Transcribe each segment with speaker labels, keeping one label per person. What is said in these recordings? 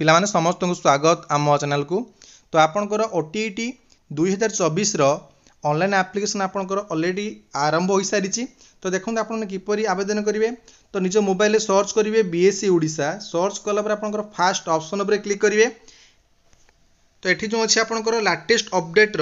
Speaker 1: पिलामाने समस्त को स्वागत आम चैनल को। तो आपंकर ओटीईटी 2024 ऑनलाइन एप्लिकेशन आपंकर ऑलरेडी आरंभ हो सारी। तो देखो आपने किपरि आवेदन करेंगे। तो निज मोबाइल सर्च करेंगे बीएससी ओडिशा सर्च कलापर आपंकर फास्ट ऑप्शन उपर क्लिक करेंगे। तो ये जो अच्छे आपंकर लाटेस्ट अपडेट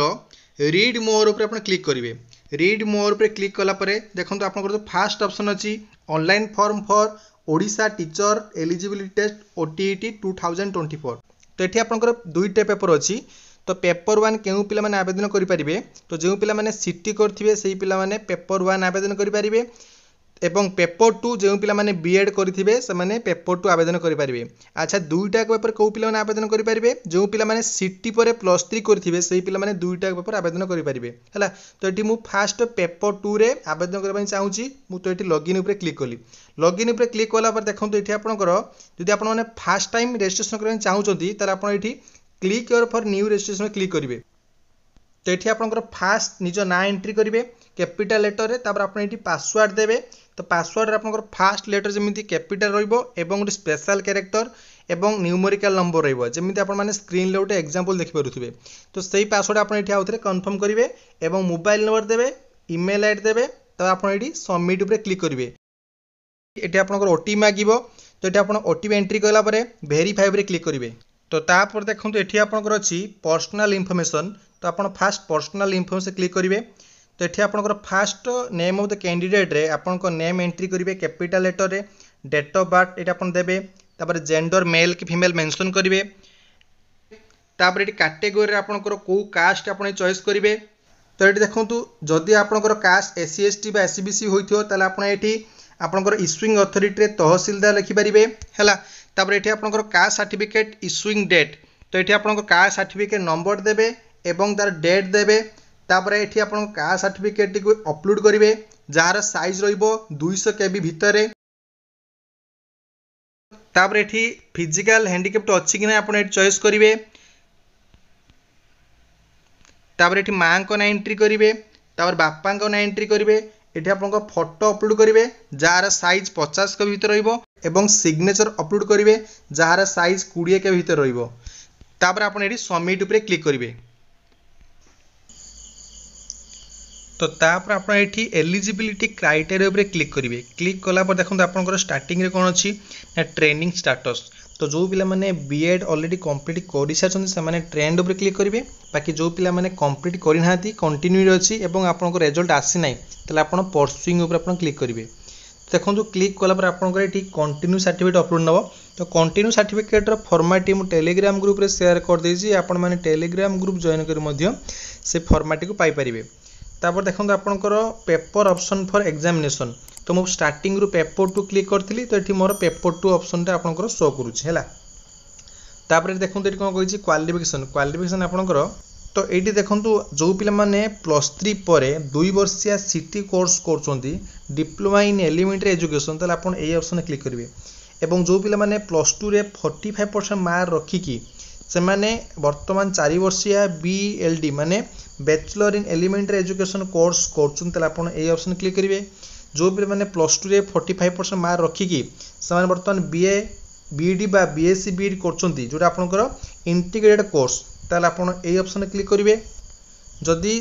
Speaker 1: रीड मोर उपर आप क्लिक करेंगे। रीड मोर उपर क्लिक कलापर देखो आपंकर जो फास्ट ऑप्शन अच्छी online form for Odisha teacher eligibility test OTET 2024। तो ये आपंकर दुईटा पेपर अच्छी। तो पेपर 1 केउ पिला माने आवेदन करें। तो जो पिला माने सीटी करथिबे सेही पिला माने पेपर 1 आवेदन करें एवं पेपर 2 जो पिला माने बीएड करेंगे से माने पेपर 2 आवेदन करें। अच्छा दुईटा पेपर कौ पिला माने आवेदन करें जो पिला माने सीटी पर +3 करेंगे से पिला माने दुईटा पेपर आवेदन करें है। तो ये मुझे फास्ट पेपर 2 रे आवेदन करने चाहूँगी। मुझे तो ये लॉगिन उपर क्लिक कली। लॉगिन उपर क्लिक कला पर देखो ये आपंकर जदि आप फास्ट टाइम रजिस्ट्रेशन करने चाहूँगी तो आप click your for new registration click करेंगे। तो ये आपंकर फास्ट निज ना एंट्री करेंगे कैपिटल लेटर रे तापर आपन एटी पासवर्ड देबे। तो पासवर्ड आपनकर फास्ट लेटर जमिति कैपिटल रहइबो एवं गोटे स्पेशल कैरेक्टर एवं न्यूमेरिकल नंबर रहइबो जमिति आपन माने स्क्रीन ले गोटे एग्जांपल देखि पारुथिबे। तो सेही पासवर्ड आपन एठी आउथरे कंफर्म करिवे एवं मोबाइल नंबर देबे ईमेल आईडी देबे। तो आपन एठी सबमिट ऊपर क्लिक करिवे। एठी आपनकर ओटीपी मागिबो। तो एठी आपन ओटीपी एंट्री कला परे वेरीफाई ऊपर क्लिक करिवे। तो तापर देखंतु एठी आपनकर अछि पर्सनल इन्फॉर्मेशन। तो आपन फास्ट पर्सनल इन्फॉर्मेशन क्लिक करिवे। तो ये आपंकर fast name of the candidate रे आपंकर नेम एंट्री करेंगे कैपिटल लेटर रे डेट ऑफ बर्थ ये आपन देबे। तापर जेंडर मेल कि फीमेल मेंशन करेंगे। तापर ये कैटेगरी आपंकर को कास्ट आपन चॉइस करेंगे। तो ये देखंतु जदि आपंकर कास्ट एससी एसटी बा एससीबीसी होइथियो ताले आपन एठी आपंकर इश्यूइंग अथॉरिटी रे तहसीलदार लिखि परिबे हैला। तापर एठी आपंकर कास्ट सर्टिफिकेट इश्यूइंग डेट। तो ये आपंकर कास्ट सर्टिफिकेट नंबर देबे एवं तार डेट देबे। तापर एठी आपन कास्ट सर्टिफिकेट को अपलोड करेंगे जार साइज रहिबो 200 केबी भितर। तापर एठी फिजिकल हैंडिकैप्ट अछि कि ना आपन एठी चॉइस करेंगे। तापर एठी मां को ना एंट्री करेंगे तापर बापा को ना एंट्री करेंगे। एठी आपन फोटो अपलोड करेंगे जार साइज 50 के भितर रहिबो एवं सिग्नेचर अपलोड करेंगे जार साइज 20 के भितर रहिबो। तापर आपन एठी सबमिट ऊपर क्लिक करेंगे। तो तापर आप एलिजिबिलिटी क्राइटेरिया उपर क्लिक करेंगे। क्लिक कला पर देखो आपंकर स्टार्टिंग रे कौन अच्छी ना ट्रेनिंग स्टाटस। तो जो पिला माने बीएड ऑलरेडी कंप्लीट कर सारी से ट्रेंड उपर क्लिक करेंगे। बाकी जो पिला माने कंप्लीट करना कंटिन्यू अच्छी एवं आपंकर रिजल्ट आसी ना तो आप परसुइंग उपर आप क्लिक करेंगे। देखो क्लिक कला पर आपंकर ये कंटिन्यू सर्टिफिकेट अपलोड नब। तो कंटिन्यू सर्टिफिकेट फॉर्मेट मुझे टेलीग्राम ग्रुप रे शेयर कर देछि। आपण माने टेलीग्राम ग्रुप जॉइन कर से फॉर्मेट को पाई परिबे। तापर देखो आपंकर पेपर ऑप्शन फॉर एग्जामिनेशन। तो मुझे स्टार्टिंग रु पेपर 2 क्लिक करी। तो ये मोर पेपर 2 ऑप्शन रे आपंकर शो करुच्छे है। तापर देखो ये कौन कही क्वालिफिकेशन। क्वालिफिकेशन आपंकर तो ये देखो जो पिला माने +3 पर 2 वर्षिया सिटी कोर्स कर डिप्लोमा इन एलिमेंटरी एजुकेशन तो आप ऑप्शन क्लिक करेंगे। एवं जो पिला माने +2 रे 45% मार्क रखिकी से माने वर्तमान 4 वर्षिया BLD माने bachelor in elementary education course कर ऑप्शन क्लिक करेंगे। जो भी मैंने +2 रे 45% मार्क रखिकी से बर्तमान BA BD बा BSc BD कर जोटा आपंकर इंटीग्रेटेड कोर्स ताल आप ऑप्शन क्लिक करेंगे। जदि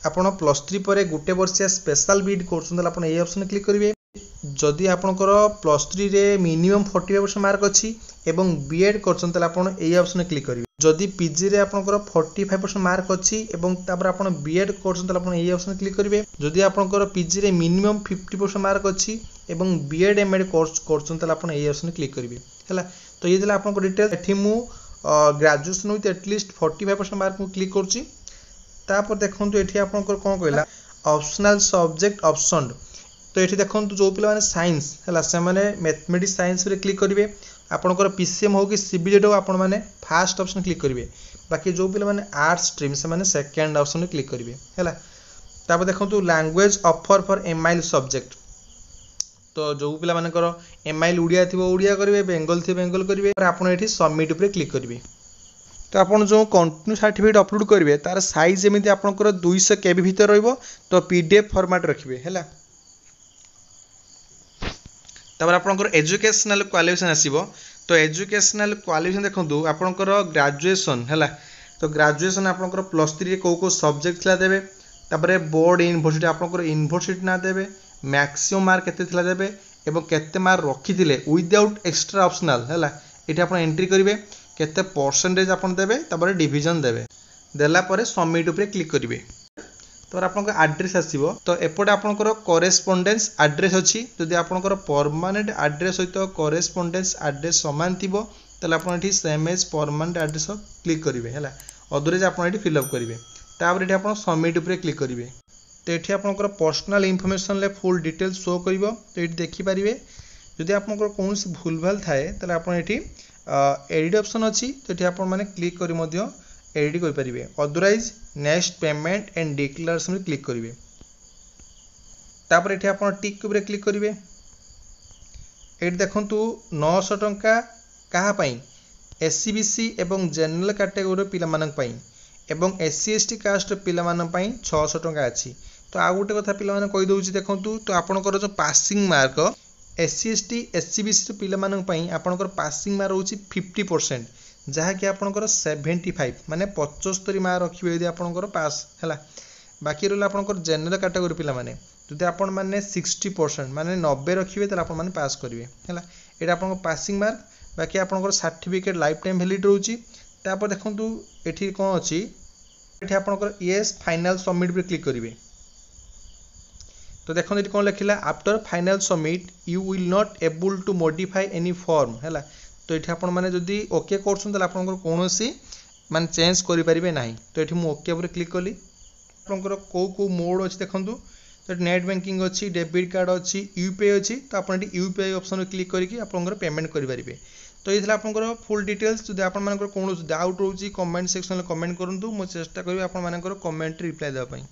Speaker 1: आप +3 पर 1 वर्षिया स्पेशल BD कर ऑप्शन क्लिक करेंगे। जदि आपंकर +3 रे मिनिमम 45% मार्क अच्छी एवं बीएड कर ऑप्शन क्लिक करेंगे। जदि पीजी रे आपंकर 45% मार्क अच्छी एवं तापर आपण बीएड कर ऑप्शन क्लिक करेंगे। जदि आपंकर पीजी रे मिनिमम 50% मार्क अच्छी एवं बीएड एमएड कोर्स कर ऑप्शन क्लिक करेंगे है। तो ये आपको डिटेल एठी मु ग्रेजुएशन विथ एटलिस्ट 45% मार्क को क्लिक करुच्ची। तापर देखो ये आपंकर कौन कहला ऑप्शनल सब्जेक्ट ऑप्शन। तो ये देखो जो पिला माने साइंस है से मैथमेटिक्स साइंस रे क्लिक करेंगे। आपंकर पीसीएम हो कि सीबीजेड हो आपण मैंने फास्ट ऑप्शन क्लिक करेंगे। बाकी जो पिला माने आर्ट्स स्ट्रीम से सेकेंड ऑप्शन क्लिक करेंगे है। तापर देखो language offer for MIL subject. तो जो पिला मानकर एमआईएल उड़िया थी उड़िया करेंगे बेंगल थी बेंगल करेंगे। आप सबमिट उपर क्लिक करेंगे। तो आप जो कंटिन्यू सर्टिफिकेट अपलोड करेंगे तार साइज एमती आपंकर 200 केबी भितर रहिबो। तो पीडीएफ फॉर्मेट रखिए है। तापर आपंकर एजुकेशनल क्वालिफिकेशन आसीबो। तो एजुकेशनल क्वालिफिकेशन देखो आपंकर ग्रेजुएशन है तो ग्रेजुएशन आपंकर +3 कौ कौ सब्जेक्ट थिला देबे तापरे बोर्ड यूनिवर्सिटी आपंकर यूनिवर्सिटी ना देबे मैक्सिमम मार्क केते थिला देबे एवं केते मार्क रखिथिले विदाउट एक्स्ट्रा ऑप्शनल है एठी आपण एंट्री करिवे केते परसेंटेज आपण देबे तापरे डिवीजन देबे देला परे सबमिट ऊपर क्लिक करिवे तो आपनकर एड्रेस आसीबो तो एपटे आपनकर करेस्पोंडेंस एड्रेस अछि जदि आपनकर परमानेंट एड्रेस सहित करेस्पोंडेंस एड्रेस समान थिबो तले आपण एठी same as permanent address click करिवे हैला अदरवाइज आपण एठी फिल अप करिवे तापर एठी आपण सबमिट ऊपर क्लिक करिवे तो एठी आपनकर पर्सनल इन्फॉर्मेशन ले फुल डिटेल्स शो करिवो तो एठी देखि परिवे जदि आपनकर कोनसी भूल भाल थाए तले आपण एठी एडिट ऑप्शन अछि तो एठी आपण माने क्लिक करि मध्य एडिट कर परिवे otherwise next payment and declaration में क्लिक करिवे तापर एठी आपण टिक ऊपर क्लिक करिवे एठी देखंतु 900 टंका कहा पई एससीबीसी एवं जनरल कैटेगरी पिला मानक पई एवं एससी एसटी कास्ट पिला मानक पई 600 टंका अछि तो आ गुटे कथा पिला माने कहि दउछि देखंतु तो आपनकर जो passing mark SC ST SCBC पिला मानक पई आपनकर पासिंग मार्क होछि 50% जहाँ कि आपनकर 75 माने 75 मार्क रखिबे यदि आपनकर पास हैला बाकी रहला आपनकर जनरल कैटेगरी पिला माने जदि आपण माने 60% माने 90 रखिबे त आपण माने पास करिवे हैला एटा आपनकर पासिंग मार्क बाकी आपनकर सर्टिफिकेट लाइफ टाइम वैलिड रहउची तापर देखंतु एठी कोन अछि एठी आपनकर यस फाइनल सबमिट पे क्लिक करिवे तो देखंतु एठी कोन लिखिला after final submit you will not able to modify any form हैला तो ये आपण मैंने जदि ओके कर कौन मान चेंज करें ना तो ये मुझे ओके पर क्लिक कली आपंकर कौ कौ मोड अच्छी देखूँ तो नेट बैंकिंग अच्छी डेबिट कार्ड अच्छी यूपीआई अच्छी तो आप यूपीआई ऑप्शन क्लिक करके पेमेंट करेंगे तो ये आपंकर फुल डिटेल्स जब आप कौन डाउट रोचे कमेंट सेक्शन में कमेंट करूँ मुझे चेष्टा करी आप कमेंट रिप्लाई देवाई।